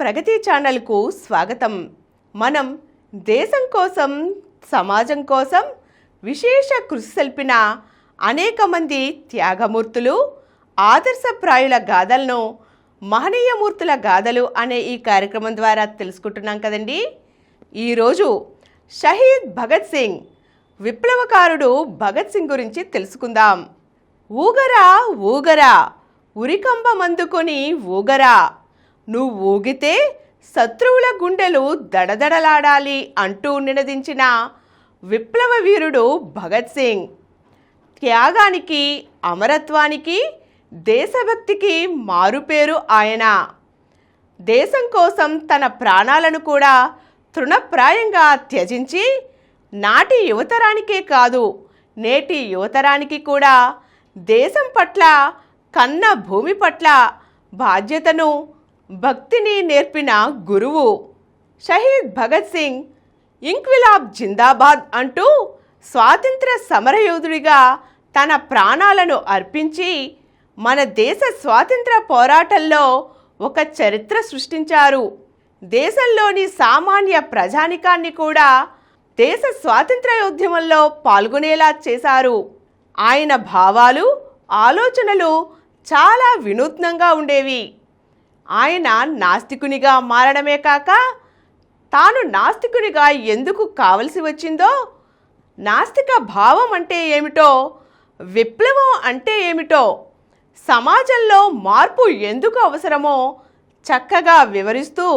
ప్రగతి ఛానల్కు స్వాగతం. మనం దేశం కోసం, సమాజం కోసం విశేష కృషి సల్పిన అనేక మంది త్యాగమూర్తులు, ఆదర్శప్రాయుల గాథలను మహనీయమూర్తుల గాథలు అనే ఈ కార్యక్రమం ద్వారా తెలుసుకుంటున్నాం కదండి. ఈరోజు షహీద్ భగత్ సింగ్, విప్లవకారుడు భగత్ సింగ్ గురించి తెలుసుకుందాం. ఊగరా ఊగరా ఉరికంబమందుకొని ఊగరా, నువ్వు ఊగితే శత్రువుల గుండెలు దడదడలాడాలి అంటూ నినదించిన విప్లవ వీరుడు భగత్ సింగ్. త్యాగానికి, అమరత్వానికి, దేశభక్తికి మారుపేరు ఆయన. దేశం కోసం తన ప్రాణాలను కూడా తృణప్రాయంగా త్యజించి నాటి యువతరానికే కాదు, నేటి యువతరానికి కూడా దేశం పట్ల, కన్న భూమి పట్ల బాధ్యతను, భక్తిని నేర్పిన గురువు. షహీద్ భగత్ సింగ్ ఇంక్విలాబ్ జిందాబాద్ అంటూ స్వాతంత్ర సమరయోధుడిగా తన ప్రాణాలను అర్పించి మన దేశ స్వాతంత్ర పోరాటంలో ఒక చరిత్ర సృష్టించారు. దేశంలోని సామాన్య ప్రజానికాన్ని కూడా దేశ స్వాతంత్ర్యోద్యమంలో పాల్గొనేలా చేశారు. ఆయన భావాలు, ఆలోచనలు చాలా వినూత్నంగా ఉండేవి. ఆయన నాస్తికునిగా మారడమే కాక, తాను నాస్తికునిగా ఎందుకు కావలసి వచ్చిందో, నాస్తిక భావం అంటే ఏమిటో, విప్లవం అంటే ఏమిటో, సమాజంలో మార్పు ఎందుకు అవసరమో చక్కగా వివరిస్తూ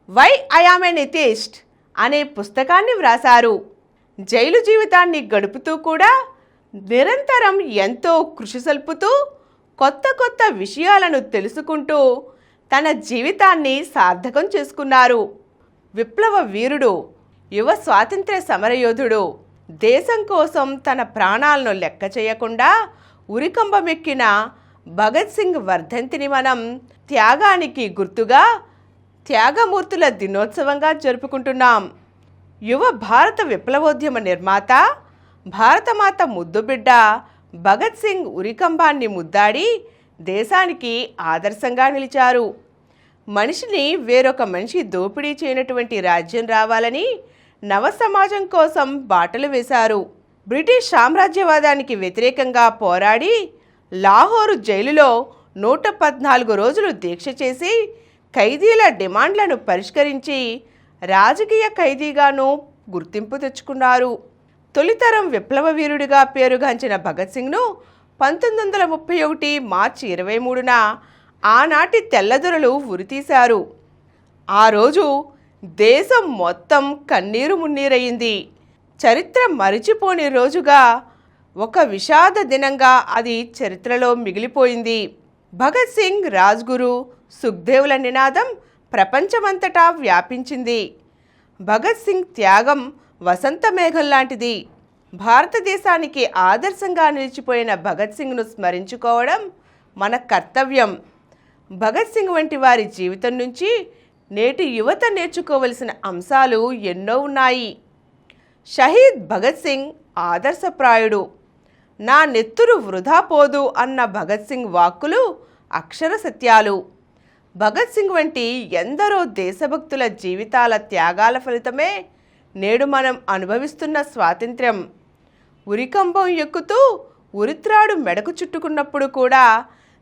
why I am an atheist అనే పుస్తకాన్ని వ్రాసారు. జైలు జీవితాన్ని గడుపుతూ కూడా నిరంతరం ఎంతో కృషి సల్పుతూ కొత్త కొత్త విషయాలను తెలుసుకుంటూ తన జీవితాన్ని సార్థకం చేసుకున్నారు. విప్లవ వీరుడు, యువ స్వాతంత్ర్య సమరయోధుడు, దేశం కోసం తన ప్రాణాలను లెక్క చేయకుండా ఉరికంబమెక్కిన భగత్ సింగ్ వర్ధంతిని మనం త్యాగానికి గుర్తుగా త్యాగమూర్తుల దినోత్సవంగా జరుపుకుంటున్నాం. యువ భారత విప్లవోద్యమ నిర్మాత, భారతమాత ముద్దుబిడ్డ భగత్ సింగ్ ఉరికంబాన్ని ముద్దాడి దేశానికి ఆదర్శంగా నిలిచారు. మనిషిని వేరొక మనిషి దోపిడీ చేయనటువంటి రాజ్యం రావాలని నవ సమాజం కోసం బాటలు వేశారు. బ్రిటిష్ సామ్రాజ్యవాదానికి వ్యతిరేకంగా పోరాడి లాహోరు జైలులో 114 రోజులు దీక్ష చేసి ఖైదీల డిమాండ్లను పరిష్కరించి రాజకీయ ఖైదీగాను గుర్తింపు తెచ్చుకున్నారు. తొలితరం విప్లవ వీరుడిగా పేరుగాంచిన భగత్ సింగ్ను 1931 మార్చి 23న ఆనాటి తెల్లదొరలు ఉరితీశారు. ఆ రోజు దేశం మొత్తం కన్నీరు మున్నీరయింది. చరిత్ర మరిచిపోని రోజుగా, ఒక విషాద దినంగా అది చరిత్రలో మిగిలిపోయింది. భగత్ సింగ్, రాజ్గురు, సుఖ్దేవుల నినాదం ప్రపంచమంతటా వ్యాపించింది. భగత్ సింగ్ త్యాగం వసంత మేఘం లాంటిది. భారతదేశానికి ఆదర్శంగా నిలిచిపోయిన భగత్ సింగ్ను స్మరించుకోవడం మన కర్తవ్యం. భగత్ సింగ్ వంటి వారి జీవితం నుంచి నేటి యువత నేర్చుకోవలసిన అంశాలు ఎన్నో ఉన్నాయి. షహీద్ భగత్ సింగ్ ఆదర్శప్రాయుడు. నా నెత్తురు వృధా పోదు అన్న భగత్ సింగ్ వాక్కులు అక్షర సత్యాలు. భగత్ సింగ్ వంటి ఎందరో దేశభక్తుల జీవితాల త్యాగాల ఫలితమే నేడు మనం అనుభవిస్తున్న స్వాతంత్ర్యం. ఉరికంబం ఎక్కుతూ ఉరిత్రాడు మెడకు చుట్టుకున్నప్పుడు కూడా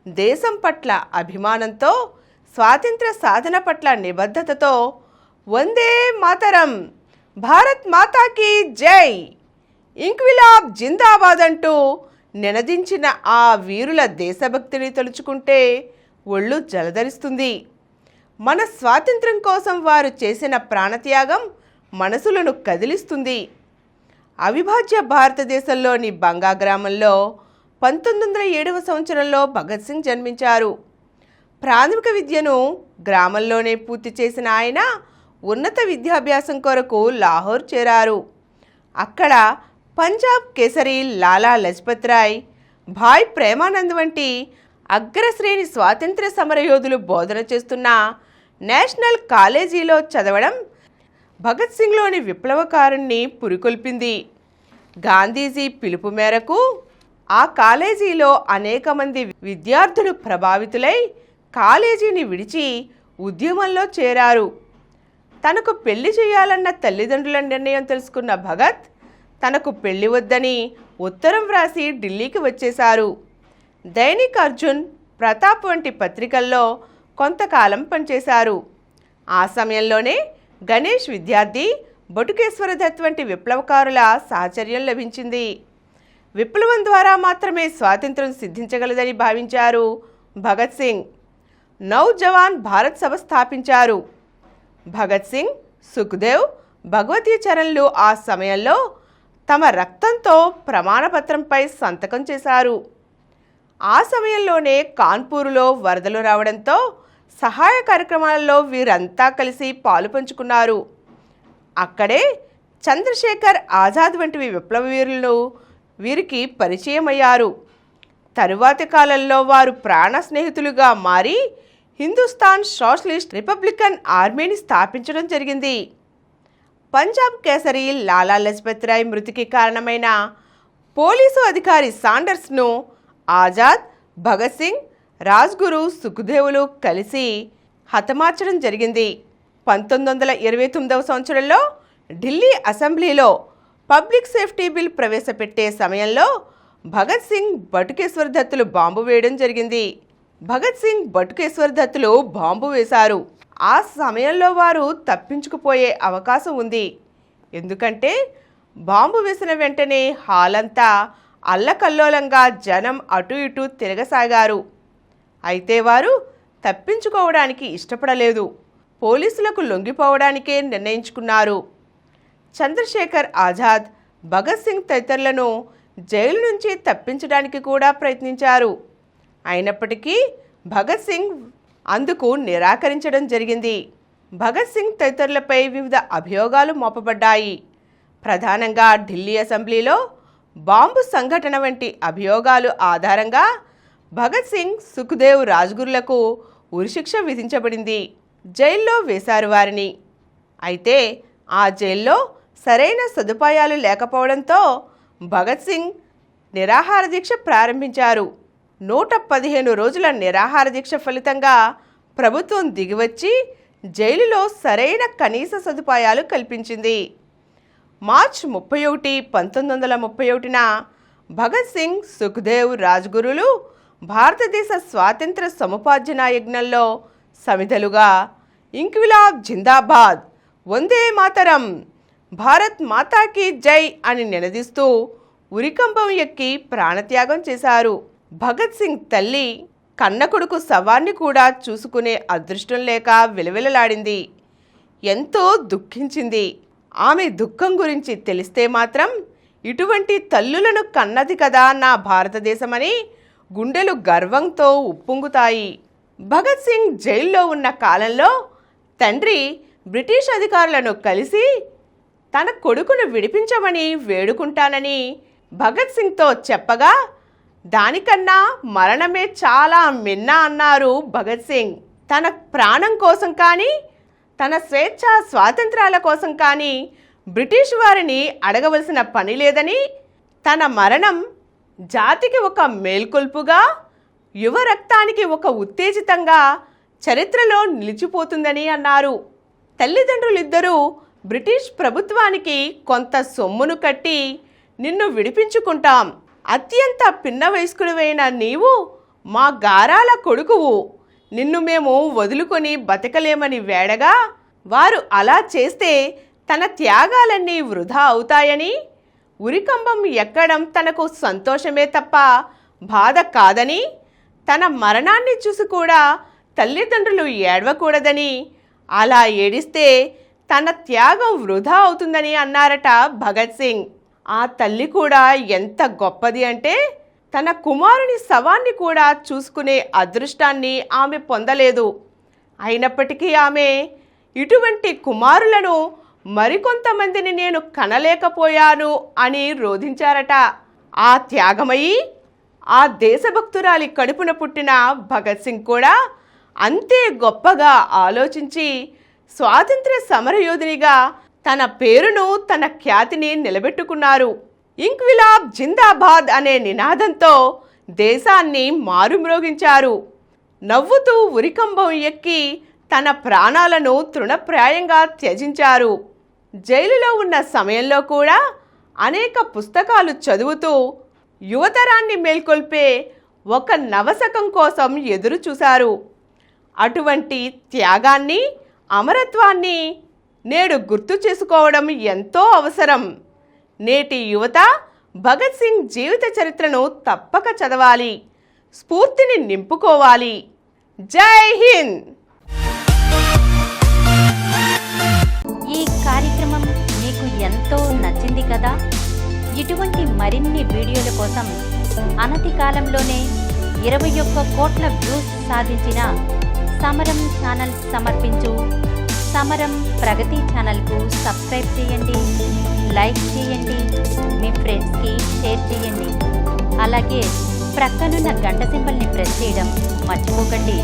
దేశం పట్ల అభిమానంతో, స్వాతంత్ర్య సాధన పట్ల నిబద్ధతతో వందే మాతరం, భారత్ మాతాకి జై, ఇంక్విలాబ్ జిందాబాద్ అంటూ నినదించిన ఆ వీరుల దేశభక్తిని తలుచుకుంటే ఒళ్ళు జలధరిస్తుంది. మన స్వాతంత్ర్యం కోసం వారు చేసిన ప్రాణత్యాగం మనసులను కదిలిస్తుంది. అవిభాజ్య భారతదేశంలోని బంగా గ్రామంలో 1907వ సంవత్సరంలో భగత్ సింగ్ జన్మించారు. ప్రాథమిక విద్యను గ్రామంలోనే పూర్తి చేసిన ఆయన ఉన్నత విద్యాభ్యాసం కొరకు లాహోర్ చేరారు. అక్కడ పంజాబ్ కేసరి లాలా లజపత్ రాయ్, భాయ్ ప్రేమానంద్ వంటి అగ్రశ్రేణి స్వాతంత్ర్య సమరయోధులు బోధన చేస్తున్న నేషనల్ కాలేజీలో చదవడం భగత్ సింగ్లోని విప్లవకారుణ్ణి పురికొల్పింది. గాంధీజీ పిలుపు మేరకు ఆ కాలేజీలో అనేక మంది విద్యార్థులు ప్రభావితులై కాలేజీని విడిచి ఉద్యమంలో చేరారు. తనకు పెళ్లి చేయాలన్న తల్లిదండ్రుల నిర్ణయం తెలుసుకున్న భగత్ తనకు పెళ్లి వద్దని ఉత్తరం వ్రాసి ఢిల్లీకి వచ్చేశారు. దైనిక్ అర్జున్, ప్రతాప్ వంటి పత్రికల్లో కొంతకాలం పనిచేశారు. ఆ సమయంలోనే గణేష్ విద్యార్థి, బటుకేశ్వర దత్ వంటి విప్లవకారుల సాహచర్యం లభించింది. విప్లవం ద్వారా మాత్రమే స్వాతంత్ర్యం సిద్ధించగలదని భావించారు భగత్ సింగ్. నౌజవాన్ భారత్ సభ స్థాపించారు. భగత్ సింగ్, సుఖ్దేవ్, భగవతీ చరణ్లు ఆ సమయంలో తమ రక్తంతో ప్రమాణపత్రంపై సంతకం చేశారు. ఆ సమయంలోనే కాన్పూర్లో వరదలు రావడంతో సహాయ కార్యక్రమాలలో వీరంతా కలిసి పాలు పంచుకున్నారు. అక్కడే చంద్రశేఖర్ ఆజాద్ వంటి విప్లవ వీరులు వీరికి పరిచయమయ్యారు. తరువాతి కాలంలో వారు ప్రాణ స్నేహితులుగా మారి హిందుస్థాన్ సోషలిస్ట్ రిపబ్లికన్ ఆర్మీని స్థాపించడం జరిగింది. పంజాబ్ కేసరి లాలా లజపత్ రాయ్ మృతికి కారణమైన పోలీసు అధికారి సాండర్స్ను ఆజాద్, భగత్ సింగ్, రాజ్గురు, సుఖ్దేవులు కలిసి హతమార్చడం జరిగింది. 1929వ సంవత్సరంలో ఢిల్లీ అసెంబ్లీలో పబ్లిక్ సేఫ్టీ బిల్ ప్రవేశపెట్టే సమయంలో భగత్ సింగ్, బటుకేశ్వర్ దత్తులు బాంబు వేయడం జరిగింది. భగత్ సింగ్, బటుకేశ్వర్ దత్తులు బాంబు వేశారు. ఆ సమయంలో వారు తప్పించుకుపోయే అవకాశం ఉంది. ఎందుకంటే బాంబు వేసిన వెంటనే హాల్ అంతా అల్లకల్లోలంగా జనం అటు ఇటు తిరగసాగారు. అయితే వారు తప్పించుకోవడానికి ఇష్టపడలేదు. పోలీసులకు లొంగిపోవడానికే నిర్ణయించుకున్నారు. చంద్రశేఖర్ ఆజాద్, భగత్ సింగ్ తదితరులను జైలు నుంచి తప్పించడానికి కూడా ప్రయత్నించారు. అయినప్పటికీ భగత్ సింగ్ అందుకు నిరాకరించడం జరిగింది. భగత్ సింగ్ తదితరులపై వివిధ అభియోగాలు మోపబడ్డాయి. ప్రధానంగా ఢిల్లీ అసెంబ్లీలో బాంబు సంఘటన వంటి అభియోగాలు ఆధారంగా భగత్ సింగ్, సుఖ్దేవ్, రాజ్గురులకు ఉరిశిక్ష విధించబడింది. జైల్లో వేశారు వారిని. అయితే ఆ జైల్లో సరైన సదుపాయాలు లేకపోవడంతో భగత్ సింగ్ నిరాహార దీక్ష ప్రారంభించారు. 115 రోజుల నిరాహార దీక్ష ఫలితంగా ప్రభుత్వం దిగివచ్చి జైలులో సరైన కనీస సదుపాయాలు కల్పించింది. మార్చి 31, 1931న భగత్ సింగ్, సుఖ్దేవ్, రాజ్గురులు భారతదేశ స్వాతంత్ర సముపార్జన యజ్ఞంలో సమిధలుగా ఇంక్విలాబ్ జిందాబాద్, వందే మాతరం, భారత్ మాతాకి జై అని నినదిస్తూ ఉరికంబం ఎక్కి ప్రాణత్యాగం చేశారు. భగత్ సింగ్ తల్లి కన్న కొడుకు శవాన్ని కూడా చూసుకునే అదృష్టం లేక విలవిలలాడింది. ఎంతో దుఃఖించింది. ఆమె దుఃఖం గురించి తెలిస్తే మాత్రం ఇటువంటి తల్లులను కన్నది కదా నా భారతదేశమని గుండెలు గర్వంతో ఉప్పొంగుతాయి. భగత్ సింగ్ జైల్లో ఉన్న కాలంలో తండ్రి బ్రిటిష్ అధికారులను కలిసి తన కొడుకును విడిపించమని వేడుకుంటానని భగత్ సింగ్తో చెప్పగా దానికన్నా మరణమే చాలా మిన్న అన్నారు భగత్ సింగ్. తన ప్రాణం కోసం కానీ తన స్వేచ్ఛ స్వాతంత్రాల కోసం కానీ బ్రిటిష్ వారిని అడగవలసిన పని లేదని, తన మరణం జాతికి ఒక మేల్కొల్పుగా, యువ రక్తానికి ఒక ఉత్తేజితంగా చరిత్రలో నిలిచిపోతుందని అన్నారు. తల్లిదండ్రులిద్దరూ బ్రిటిష్ ప్రభుత్వానికి కొంత సొమ్మును కట్టి నిన్ను విడిపించుకుంటాం, అత్యంత పిన్న వయస్కుడివైన నీవు మా గారాల కొడుకువు, నిన్ను మేము వదులుకొని బతకలేమని వేడగా వారు అలా చేస్తే తన త్యాగాలన్నీ వృధా అవుతాయని, ఉరికంబం ఎక్కడం తనకు సంతోషమే తప్ప బాధ కాదని, తన మరణాన్ని చూసి కూడా తల్లిదండ్రులు ఏడవకూడదని, అలా ఏడిస్తే తన త్యాగం వృధా అవుతుందని అన్నారట భగత్ సింగ్. ఆ తల్లి కూడా ఎంత గొప్పది అంటే తన కుమారుని శవాన్ని కూడా చూసుకునే అదృష్టాన్ని ఆమె పొందలేదు. అయినప్పటికీ ఆమె ఇటువంటి కుమారులను మరికొంతమందిని నేను కనలేకపోయాను అని రోధించారట. ఆ త్యాగమయి ఆ దేశభక్తురాలి కడుపున పుట్టిన భగత్ సింగ్ కూడా అంతే గొప్పగా ఆలోచించి స్వాతంత్ర సమరయోధునిగా తన పేరును, తన ఖ్యాతిని నిలబెట్టుకున్నారు. ఇంక్విలాబ్ జిందాబాద్ అనే నినాదంతో దేశాన్ని మారుమ్రోగించారు. నవ్వుతూ ఉరికంబం ఎక్కి తన ప్రాణాలను తృణప్రాయంగా త్యజించారు. జైలులో ఉన్న సమయంలో కూడా అనేక పుస్తకాలు చదువుతూ యువతరాన్ని మేల్కొల్పే ఒక నవశకం కోసం ఎదురు చూశారు. అటువంటి త్యాగాన్ని, అమరత్వాన్ని నేడు గుర్తు చేసుకోవడం ఎంతో అవసరం. నేటి యువత భగత్ సింగ్ జీవిత చరిత్రను తప్పక చదవాలి, స్ఫూర్తిని నింపుకోవాలి. జై హింద్. ఈ కార్యక్రమం మీకు ఎంతో నచ్చింది కదా. ఇటువంటి మరిన్ని వీడియోల కోసం అనతి కాలంలోనే 21 కోట్ల వ్యూస్ సాధించిన సమరం ఛానల్ సమర్పించు సమరం ప్రగతి ఛానల్కు సబ్స్క్రైబ్ చేయండి, లైక్ చేయండి, మీ ఫ్రెండ్స్కి షేర్ చేయండి. అలాగే ప్రక్కనున్న గంట సింబల్ని ప్రెస్ చేయడం మర్చిపోకండి.